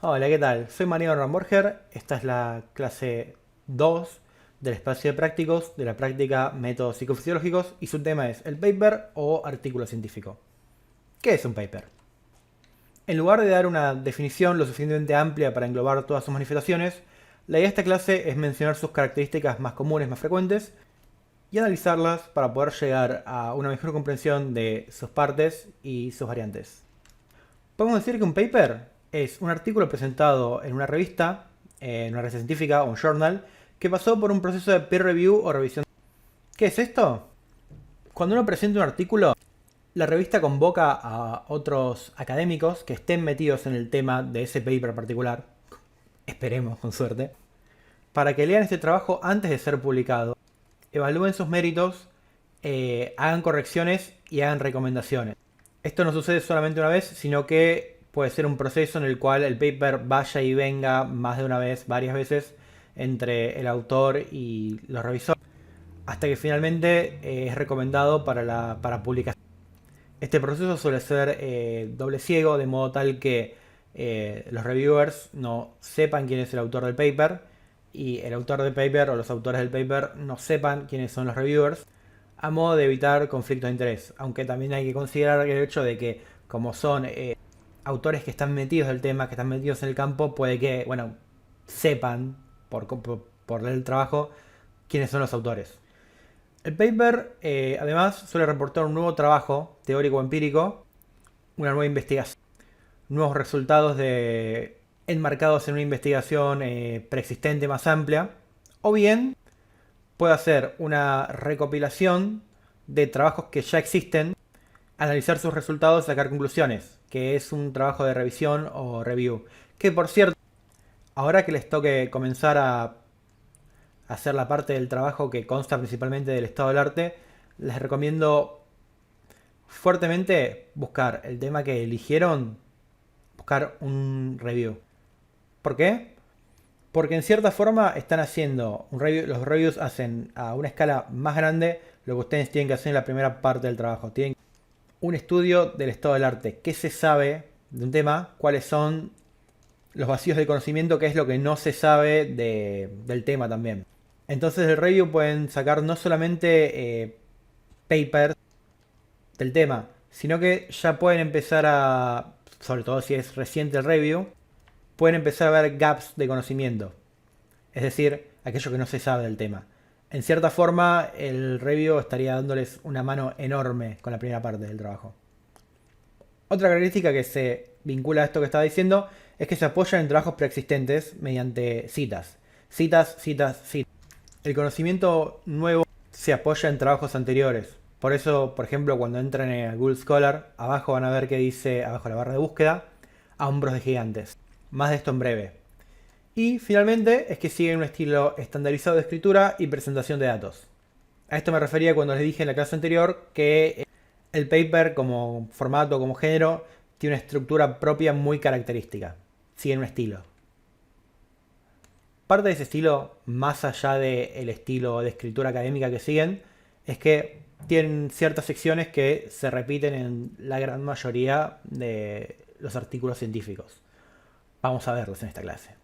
Hola, ¿qué tal? Soy Mariano Ramborger. Esta es la clase 2 del espacio de prácticos de la práctica métodos psicofisiológicos y su tema es el paper o artículo científico. ¿Qué es un paper? En lugar de dar una definición lo suficientemente amplia para englobar todas sus manifestaciones, la idea de esta clase es mencionar sus características más comunes, más frecuentes y analizarlas para poder llegar a una mejor comprensión de sus partes y sus variantes. Podemos decir que un paper es un artículo presentado en una revista, en una revista científica o un journal, que pasó por un proceso de peer review o revisión. ¿Qué es esto? Cuando uno presenta un artículo, la revista convoca a otros académicos que estén metidos en el tema de ese paper particular, esperemos con suerte, para que lean este trabajo antes de ser publicado, evalúen sus méritos, hagan correcciones y hagan recomendaciones. Esto no sucede solamente una vez, sino que puede ser un proceso en el cual el paper vaya y venga más de una vez, varias veces, entre el autor y los revisores, hasta que finalmente es recomendado para publicación. Este proceso suele ser doble ciego, de modo tal que los reviewers no sepan quién es el autor del paper y el autor del paper o los autores del paper no sepan quiénes son los reviewers, a modo de evitar conflictos de interés. Aunque también hay que considerar el hecho de que como son autores que están metidos en el tema, que están metidos en el campo, puede que, bueno, sepan por leer el trabajo quiénes son los autores. El paper, además, suele reportar un nuevo trabajo teórico o empírico, una nueva investigación, nuevos resultados enmarcados en una investigación preexistente más amplia, o bien puede hacer una recopilación de trabajos que ya existen, analizar sus resultados y sacar conclusiones, que es un trabajo de revisión o review. Que por cierto, ahora que les toque comenzar a hacer la parte del trabajo que consta principalmente del estado del arte, les recomiendo fuertemente buscar el tema que eligieron, buscar un review. ¿Por qué? Porque en cierta forma están haciendo un review, los reviews hacen a una escala más grande lo que ustedes tienen que hacer en la primera parte del trabajo. Tienen un estudio del estado del arte, qué se sabe de un tema, cuáles son los vacíos de conocimiento, qué es lo que no se sabe del tema también. Entonces del review pueden sacar no solamente papers del tema, sino que ya pueden empezar a, sobre todo si es reciente el review, pueden empezar a ver gaps de conocimiento. Es decir, aquello que no se sabe del tema. En cierta forma, el review estaría dándoles una mano enorme con la primera parte del trabajo. Otra característica que se vincula a esto que estaba diciendo es que se apoyan en trabajos preexistentes mediante citas. Citas, citas, citas. El conocimiento nuevo se apoya en trabajos anteriores. Por eso, por ejemplo, cuando entran en Google Scholar, abajo van a ver que dice, abajo la barra de búsqueda, a hombros de gigantes. Más de esto en breve. Y finalmente es que siguen un estilo estandarizado de escritura y presentación de datos. A esto me refería cuando les dije en la clase anterior que el paper como formato, como género, tiene una estructura propia muy característica. Siguen un estilo. Parte de ese estilo, más allá del estilo de escritura académica que siguen, es que tienen ciertas secciones que se repiten en la gran mayoría de los artículos científicos. Vamos a verlos en esta clase.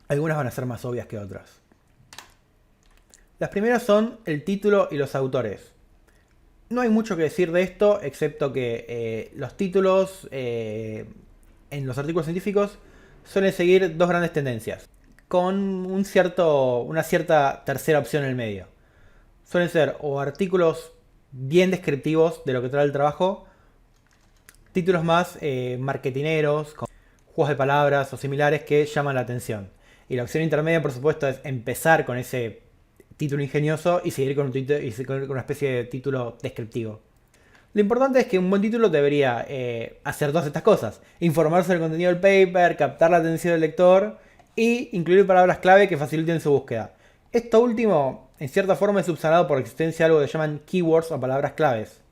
Algunas van a ser más obvias que otras. Las primeras son el título y los autores. No hay mucho que decir de esto, excepto que los títulos en los artículos científicos suelen seguir dos grandes tendencias, con una cierta tercera opción en el medio. Suelen ser o artículos bien descriptivos de lo que trae el trabajo, títulos más marketineros, con juegos de palabras o similares que llaman la atención. Y la opción intermedia, por supuesto, es empezar con ese título ingenioso y seguir con una especie de título descriptivo. Lo importante es que un buen título debería hacer todas estas cosas. Informar sobre el contenido del paper, captar la atención del lector y incluir palabras clave que faciliten su búsqueda. Esto último, en cierta forma, es subsanado por la existencia de algo que llaman keywords o palabras claves,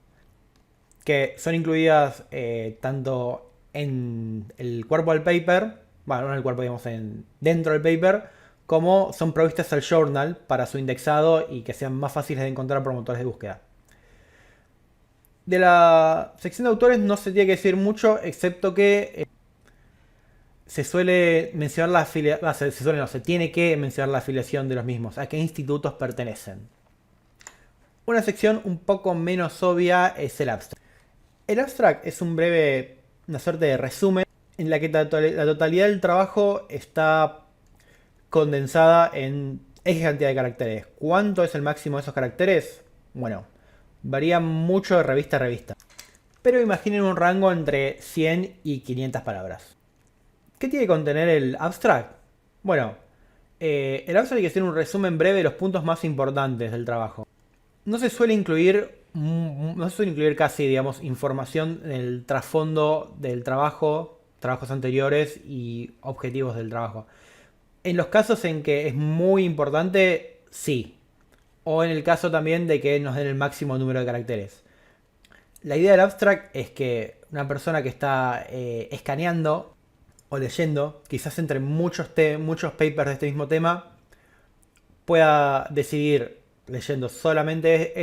que son incluidas tanto en el cuerpo del paper, bueno, no en el cuerpo, digamos, dentro del paper, como son provistas al journal para su indexado y que sean más fáciles de encontrar por motores de búsqueda. De la sección de autores no se tiene que decir mucho, excepto que se suele mencionar la afiliación, se tiene que mencionar la afiliación de los mismos, a qué institutos pertenecen. Una sección un poco menos obvia es el abstract. El abstract es una suerte de resumen en la que la totalidad del trabajo está condensada en X cantidad de caracteres. ¿Cuánto es el máximo de esos caracteres? Bueno, varía mucho de revista a revista. Pero imaginen un rango entre 100 y 500 palabras. ¿Qué tiene que contener el abstract? Bueno, el abstract tiene que ser un resumen breve de los puntos más importantes del trabajo. No se suele incluir casi, digamos, información en el trasfondo del trabajo, trabajos anteriores y objetivos del trabajo. En los casos en que es muy importante, sí. O en el caso también de que nos den el máximo número de caracteres. La idea del abstract es que una persona que está escaneando o leyendo, quizás entre muchos papers de este mismo tema, pueda decidir, leyendo solamente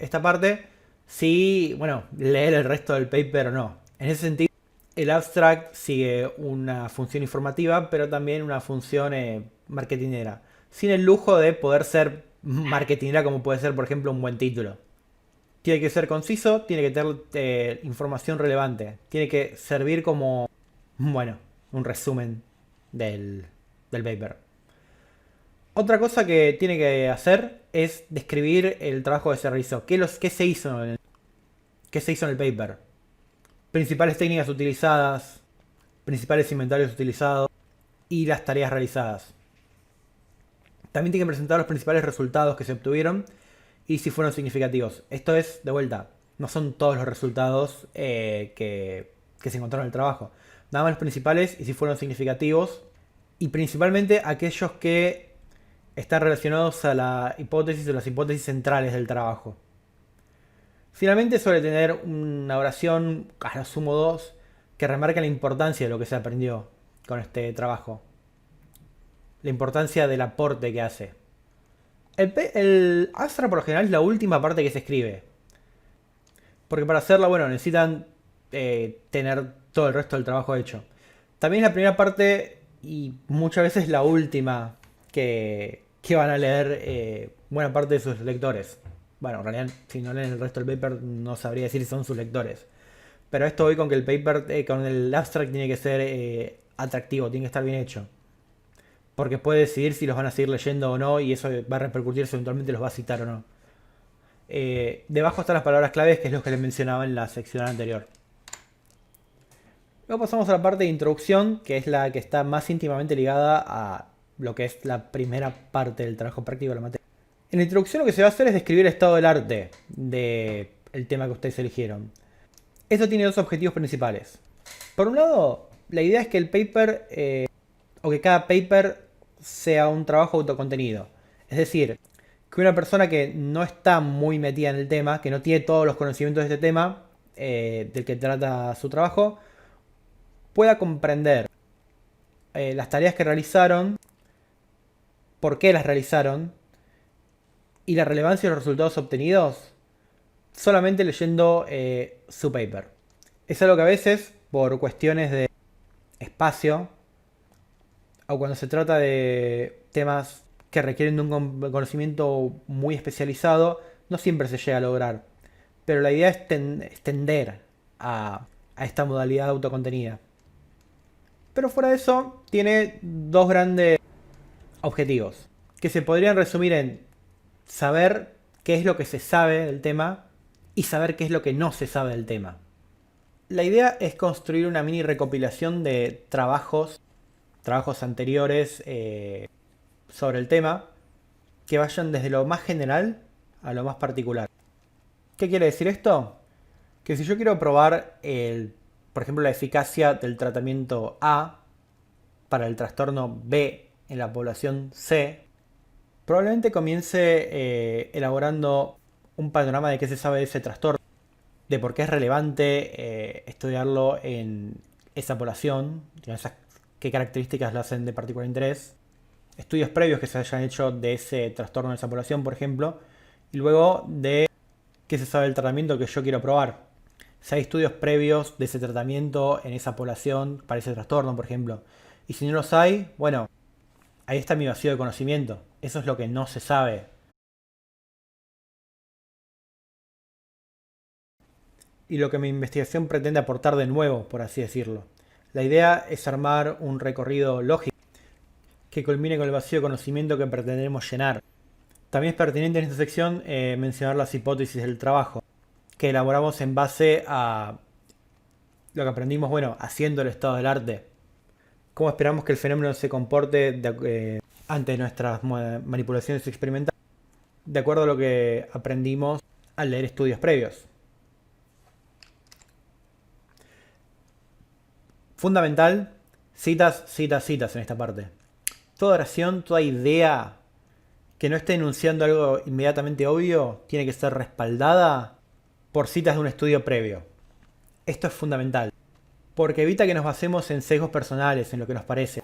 esta parte, si, bueno, leer el resto del paper o no. En ese sentido, el abstract sigue una función informativa, pero también una función marketingera. Sin el lujo de poder ser marketingera como puede ser, por ejemplo, un buen título. Tiene que ser conciso, tiene que tener información relevante. Tiene que servir como, bueno, un resumen del paper. Otra cosa que tiene que hacer es describir el trabajo que se realizó. ¿Qué se hizo en el paper? Principales técnicas utilizadas, principales inventarios utilizados y las tareas realizadas. También tiene que presentar los principales resultados que se obtuvieron y si fueron significativos. Esto es, de vuelta, no son todos los resultados que se encontraron en el trabajo. Nada más los principales y si fueron significativos. Y principalmente aquellos que están relacionados a la hipótesis o las hipótesis centrales del trabajo. Finalmente suele tener una oración, a lo sumo 2, que remarca la importancia de lo que se aprendió con este trabajo. La importancia del aporte que hace. El abstract por lo general es la última parte que se escribe. Porque para hacerla, bueno, necesitan tener todo el resto del trabajo hecho. También es la primera parte y muchas veces la última que van a leer buena parte de sus lectores. Bueno, en realidad, si no leen el resto del paper, no sabría decir si son sus lectores. Pero esto voy con que el paper, con el abstract, tiene que ser atractivo, tiene que estar bien hecho. Porque puede decidir si los van a seguir leyendo o no, y eso va a repercutir si eventualmente los va a citar o no. Debajo están las palabras claves, que es lo que les mencionaba en la sección anterior. Luego pasamos a la parte de introducción, que es la que está más íntimamente ligada a lo que es la primera parte del trabajo práctico de la materia. En la introducción lo que se va a hacer es describir el estado del arte del tema que ustedes eligieron. Esto tiene dos objetivos principales. Por un lado, la idea es que el paper, o que cada paper sea un trabajo autocontenido. Es decir, que una persona que no está muy metida en el tema, que no tiene todos los conocimientos de este tema, del que trata su trabajo, pueda comprender las tareas que realizaron, por qué las realizaron, y la relevancia de los resultados obtenidos solamente leyendo su paper. Es algo que a veces, por cuestiones de espacio, o cuando se trata de temas que requieren de un conocimiento muy especializado, no siempre se llega a lograr. Pero la idea es tender a esta modalidad autocontenida. Pero fuera de eso, tiene dos grandes objetivos, que se podrían resumir en saber qué es lo que se sabe del tema y saber qué es lo que no se sabe del tema. La idea es construir una mini recopilación de trabajos anteriores sobre el tema, que vayan desde lo más general a lo más particular. ¿Qué quiere decir esto? Que si yo quiero probar, por ejemplo, la eficacia del tratamiento A para el trastorno B en la población C, probablemente comience elaborando un panorama de qué se sabe de ese trastorno, de por qué es relevante estudiarlo en esa población, qué características lo hacen de particular interés, estudios previos que se hayan hecho de ese trastorno en esa población, por ejemplo, y luego de qué se sabe del tratamiento que yo quiero probar. si hay estudios previos de ese tratamiento en esa población para ese trastorno, por ejemplo. Y si no los hay, bueno, ahí está mi vacío de conocimiento. Eso es lo que no se sabe. Y lo que mi investigación pretende aportar de nuevo, por así decirlo. La idea es armar un recorrido lógico que culmine con el vacío de conocimiento que pretendemos llenar. También es pertinente en esta sección mencionar las hipótesis del trabajo, que elaboramos en base a lo que aprendimos, bueno, haciendo el estado del arte. Cómo esperamos que el fenómeno se comporte ante nuestras manipulaciones experimentales, de acuerdo a lo que aprendimos al leer estudios previos. Fundamental, citas, citas, citas en esta parte. Toda oración, toda idea que no esté enunciando algo inmediatamente obvio, tiene que ser respaldada por citas de un estudio previo. Esto es fundamental, porque evita que nos basemos en sesgos personales, en lo que nos parece,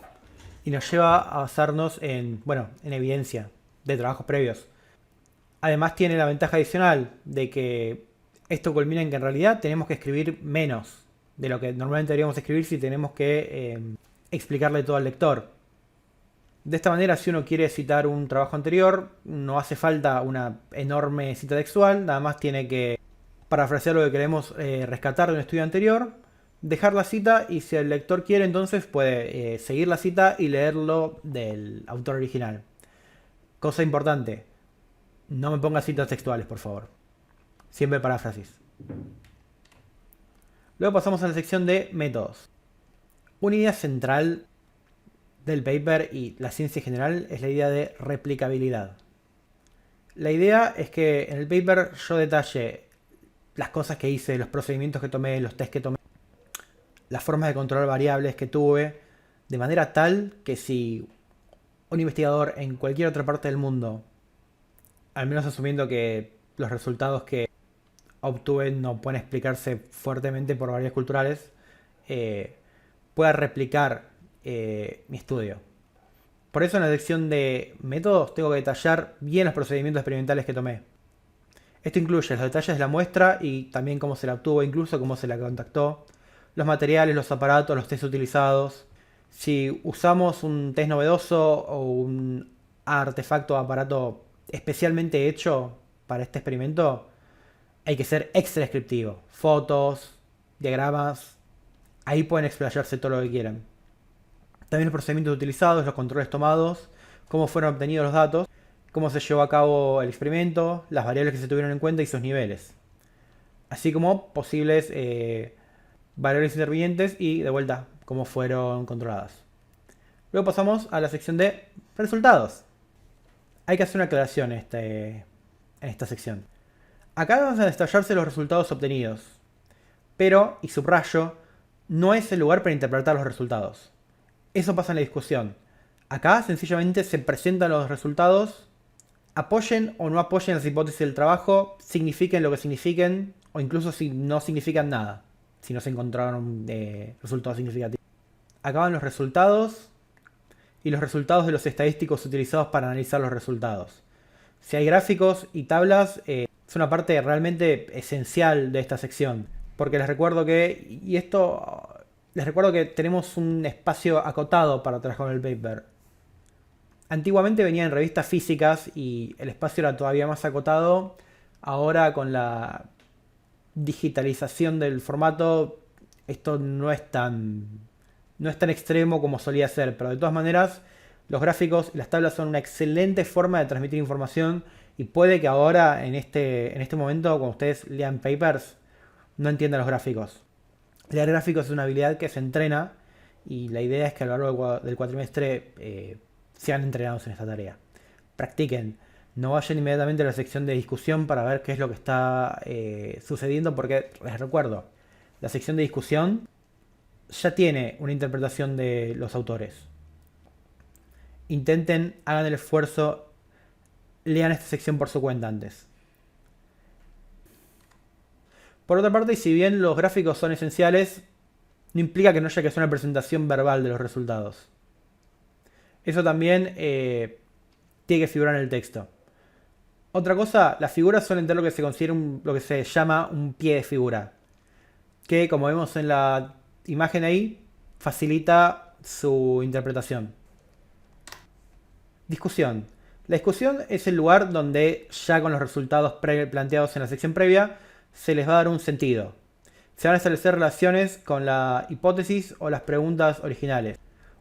y nos lleva a basarnos en evidencia de trabajos previos. Además tiene la ventaja adicional de que esto culmina en que en realidad tenemos que escribir menos de lo que normalmente deberíamos escribir si tenemos que explicarle todo al lector. De esta manera, si uno quiere citar un trabajo anterior, no hace falta una enorme cita textual, nada más tiene que parafrasear lo que queremos rescatar de un estudio anterior, dejar la cita y si el lector quiere entonces puede seguir la cita y leerlo del autor original. Cosa importante, no me ponga citas textuales, por favor. Siempre paráfrasis. Luego pasamos a la sección de métodos. Una idea central del paper y la ciencia en general es la idea de replicabilidad. La idea es que en el paper yo detalle las cosas que hice, los procedimientos que tomé, los tests que tomé, las formas de controlar variables que tuve, de manera tal que si un investigador en cualquier otra parte del mundo, al menos asumiendo que los resultados que obtuve no pueden explicarse fuertemente por variables culturales, pueda replicar mi estudio. Por eso en la sección de métodos tengo que detallar bien los procedimientos experimentales que tomé. Esto incluye los detalles de la muestra y también cómo se la obtuvo, incluso cómo se la contactó, los materiales, los aparatos, los test utilizados. Si usamos un test novedoso o un artefacto o aparato especialmente hecho para este experimento, hay que ser extra descriptivo. Fotos, diagramas, ahí pueden explayarse todo lo que quieran. También los procedimientos utilizados, los controles tomados, cómo fueron obtenidos los datos, cómo se llevó a cabo el experimento, las variables que se tuvieron en cuenta y sus niveles. Así como posibles variables intervinientes y de vuelta cómo fueron controladas. Luego pasamos a la sección de resultados. Hay que hacer una aclaración en esta sección. Acá van a detallarse los resultados obtenidos, pero, y subrayo, no es el lugar para interpretar los resultados. Eso pasa en la discusión. Acá sencillamente se presentan los resultados, apoyen o no apoyen las hipótesis del trabajo, signifiquen lo que signifiquen, o incluso si no significan nada, si no se encontraron resultados significativos. Acá van los resultados y los resultados de los estadísticos utilizados para analizar los resultados. Si hay gráficos y tablas, es una parte realmente esencial de esta sección, porque les recuerdo que tenemos un espacio acotado para trabajar con el paper. Antiguamente venía en revistas físicas y el espacio era todavía más acotado. Ahora con la digitalización del formato, esto no es tan extremo como solía ser, pero de todas maneras los gráficos y las tablas son una excelente forma de transmitir información y puede que ahora en este momento cuando ustedes lean papers no entiendan los gráficos. Leer gráficos es una habilidad que se entrena y la idea es que a lo largo del cuatrimestre sean entrenados en esta tarea. Practiquen. No vayan inmediatamente a la sección de discusión para ver qué es lo que está sucediendo porque, les recuerdo, la sección de discusión ya tiene una interpretación de los autores. Intenten, hagan el esfuerzo, lean esta sección por su cuenta antes. Por otra parte, y si bien los gráficos son esenciales, no implica que no haya que hacer una presentación verbal de los resultados. Eso también tiene que figurar en el texto. Otra cosa, las figuras suelen tener lo que se considera lo que se llama un pie de figura. que, como vemos en la imagen ahí, facilita su interpretación. Discusión. La discusión es el lugar donde, ya con los resultados planteados en la sección previa, se les va a dar un sentido. Se van a establecer relaciones con la hipótesis o las preguntas originales.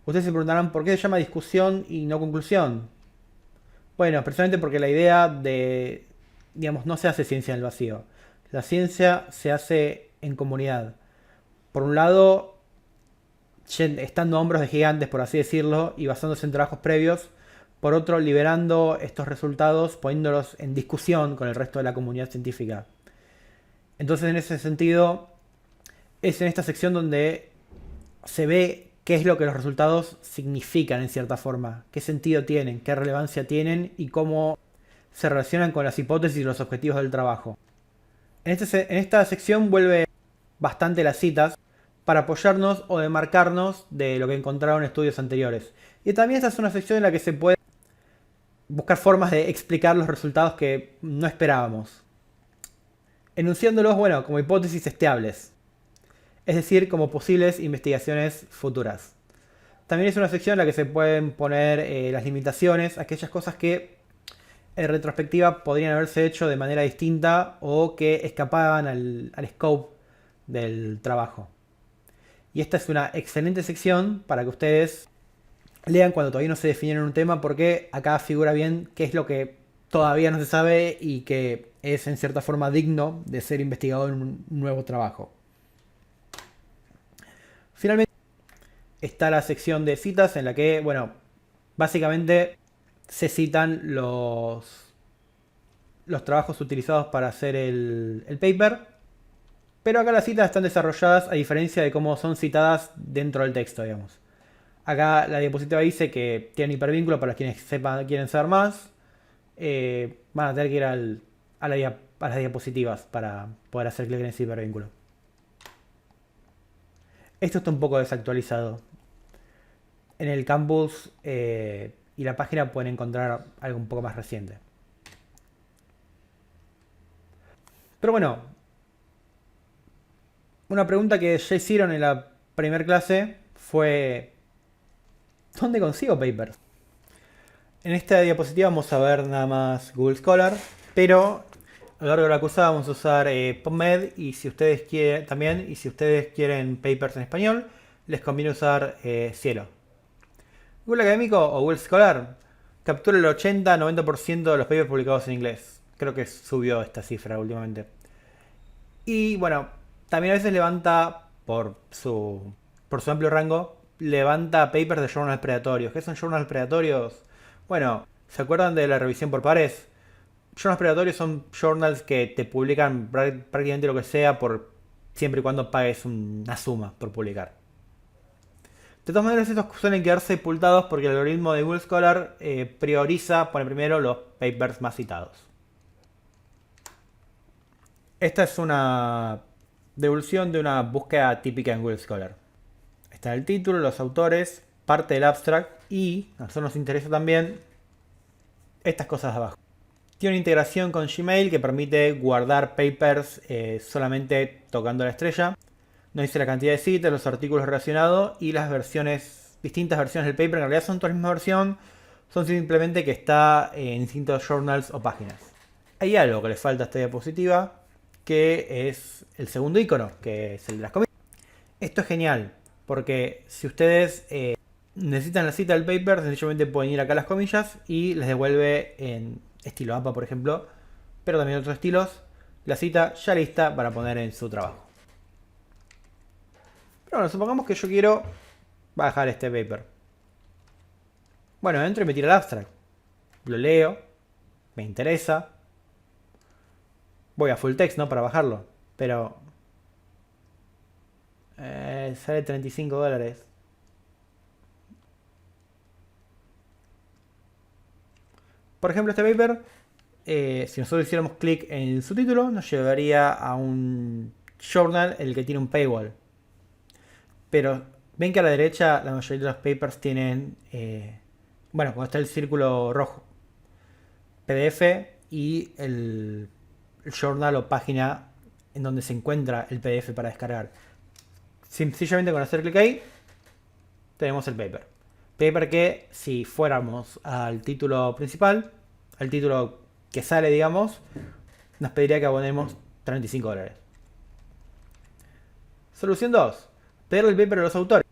Ustedes se preguntarán por qué se llama discusión y no conclusión. Bueno, precisamente porque la idea de, digamos, no se hace ciencia en el vacío. La ciencia se hace en comunidad. Por un lado, estando a hombros de gigantes, por así decirlo, y basándose en trabajos previos. Por otro, liberando estos resultados, poniéndolos en discusión con el resto de la comunidad científica. Entonces, en ese sentido, es en esta sección donde se ve qué es lo que los resultados significan en cierta forma, qué sentido tienen, qué relevancia tienen y cómo se relacionan con las hipótesis y los objetivos del trabajo. En esta sección vuelve bastante las citas para apoyarnos o demarcarnos de lo que encontraron en estudios anteriores. Y también esta es una sección en la que se puede buscar formas de explicar los resultados que no esperábamos, enunciándolos, bueno, como hipótesis estables, es decir, como posibles investigaciones futuras. También es una sección en la que se pueden poner las limitaciones, aquellas cosas que en retrospectiva podrían haberse hecho de manera distinta o que escapaban al scope del trabajo. Y esta es una excelente sección para que ustedes lean cuando todavía no se definieron un tema, porque acá figura bien qué es lo que todavía no se sabe y que es en cierta forma digno de ser investigado en un nuevo trabajo. Finalmente está la sección de citas en la que, bueno, básicamente se citan los trabajos utilizados para hacer el paper, pero acá las citas están desarrolladas a diferencia de cómo son citadas dentro del texto, digamos. Acá la diapositiva dice que tienen hipervínculo para quienes quieren saber más. Van a tener que ir a las diapositivas para poder hacer clic en ese hipervínculo. Esto está un poco desactualizado. En el campus y la página pueden encontrar algo un poco más reciente. Pero bueno, una pregunta que ya hicieron en la primera clase fue: ¿dónde consigo papers? En esta diapositiva vamos a ver nada más Google Scholar, pero a lo largo de la cursa vamos a usar PubMed, y si ustedes quieren también, y si ustedes quieren papers en español, les conviene usar Cielo. Google Académico o Google Scholar captura el 80-90% de los papers publicados en inglés. Creo que subió esta cifra últimamente. Y bueno, también a veces levanta, por su amplio rango, levanta papers de journals predatorios. ¿Qué son journals predatorios? Bueno, ¿se acuerdan de la revisión por pares? Journals predatorios son journals que te publican prácticamente lo que sea, siempre y cuando pagues una suma por publicar. De todas maneras, estos suelen quedar sepultados porque el algoritmo de Google Scholar pone primero los papers más citados. Esta es una devolución de una búsqueda típica en Google Scholar. Está el título, los autores, parte del abstract y, a nosotros nos interesa también, estas cosas de abajo. Tiene una integración con Gmail que permite guardar papers solamente tocando la estrella. Nos dice la cantidad de citas, los artículos relacionados y las distintas versiones del paper. En realidad son toda la misma versión, son simplemente que está en distintos journals o páginas. Hay algo que le falta a esta diapositiva, que es el segundo icono, que es el de las comillas. Esto es genial, porque si ustedes necesitan la cita del paper, sencillamente pueden ir acá a las comillas y les devuelve en estilo APA, por ejemplo, pero también otros estilos, la cita ya lista para poner en su trabajo. Pero bueno, supongamos que yo quiero bajar este paper. Bueno, entro y me tira el abstract. Lo leo, me interesa. Voy a full text, ¿no? Para bajarlo. Pero sale $35. Por ejemplo, este paper, si nosotros hiciéramos clic en su título, nos llevaría a un journal en el que tiene un paywall. Pero ven que a la derecha la mayoría de los papers tienen, bueno, cuando está el círculo rojo, PDF y el journal o página en donde se encuentra el PDF para descargar. Sencillamente con hacer clic ahí, tenemos el paper. Paper que, si fuéramos al título principal, al título que sale, digamos, nos pediría que abonemos $35. Solución 2. Pedir el paper a los autores.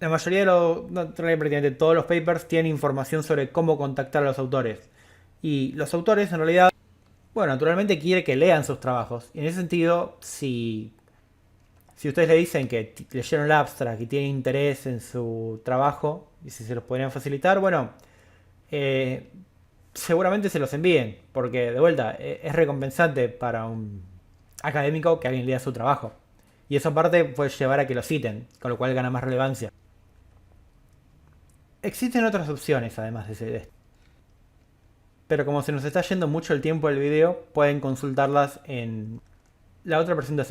La mayoría de los, no, prácticamente todos los papers tienen información sobre cómo contactar a los autores. Y los autores en realidad, bueno, naturalmente quiere que lean sus trabajos. Y en ese sentido, si ustedes le dicen que leyeron el abstract y tienen interés en su trabajo, y si se los podrían facilitar, bueno, seguramente se los envíen, porque de vuelta, es recompensante para un académico que alguien lea su trabajo. Y eso aparte puede llevar a que lo citen, con lo cual gana más relevancia. Existen otras opciones además de esto. Pero como se nos está yendo mucho el tiempo del video, pueden consultarlas en la otra presentación